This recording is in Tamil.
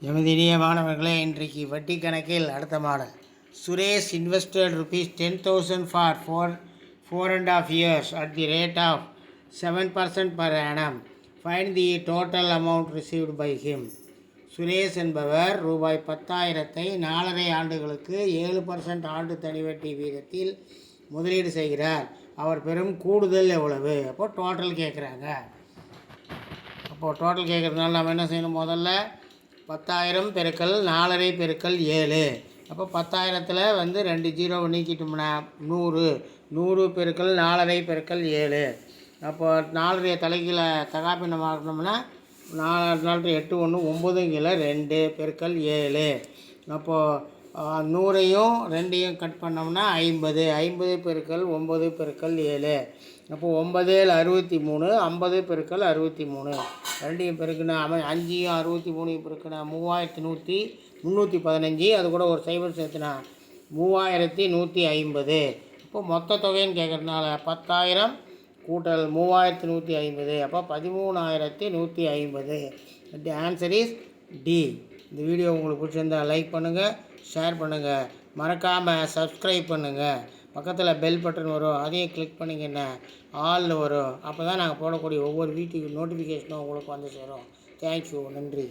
எமது இனிய மாணவர்களே, இன்றைக்கு வட்டி கணக்கில் அடுத்த model. Suresh invested ₹10,000 for 4.5 years at the rate of 7% per annum. Find the total amount received by him. Suresh என்பவர் ₹10,000 4.5 ஆண்டுகளுக்கு 7% ஆண்டு தனிவட்டி வீதத்தில் முதலீடு செய்கிறார். அவர் பெறும் கூடுதல் எவ்வளவு? அப்போது டோட்டல் கேட்குறாங்க. அப்போது டோட்டல் கேட்குறதுனால நம்ம என்ன செய்யணும்? முதல்ல 10,000 பெருக்கல் 4.5 பெருக்கல் 7. அப்போ 10,000த்தில் 2 ஜீரோவை நீக்கிட்டோம்னா 100 பெருக்கல் 4.5 பெருக்கல் 7. அப்போ 4 தலைகீழ தகாப்பினம் ஆகணும்னா 4 8 1 9 கீழே 2 பெருக்கல் 7. அப்போது 100ஐயும் 2ஐயும் கட் பண்ணோம்னா 50 பெருக்கல் 9 பெருக்கல் 7. அப்போது 9 63 50 பெருக்கல் 63. ரெண்டையும் பெருக்குனா 5ஐயும் 63ஐயும் பெருக்குனா 3,115. அது கூட ஒரு சைபர் சேர்த்துனா 3,150. இப்போது மொத்த தொகைன்னு கேட்குறதுனால 10,000 கூட்டல் 3,150. அப்போ 13,150. The answer is D. இந்த வீடியோ உங்களுக்கு பிடிச்சிருந்தால் லைக் பண்ணுங்கள், ஷேர் பண்ணுங்கள், மறக்காமல் சப்ஸ்கிரைப் பண்ணுங்கள். பக்கத்தில் பெல் பட்டன் வரும், அதையும் கிளிக் பண்ணிங்கன்னா ஆல்னு வரும். அப்போ தான் நாங்கள் போடக்கூடிய ஒவ்வொரு வீட்டுக்கு நோட்டிஃபிகேஷனும் உங்களுக்கு வந்து சேரும். தேங்க்யூ, நன்றி.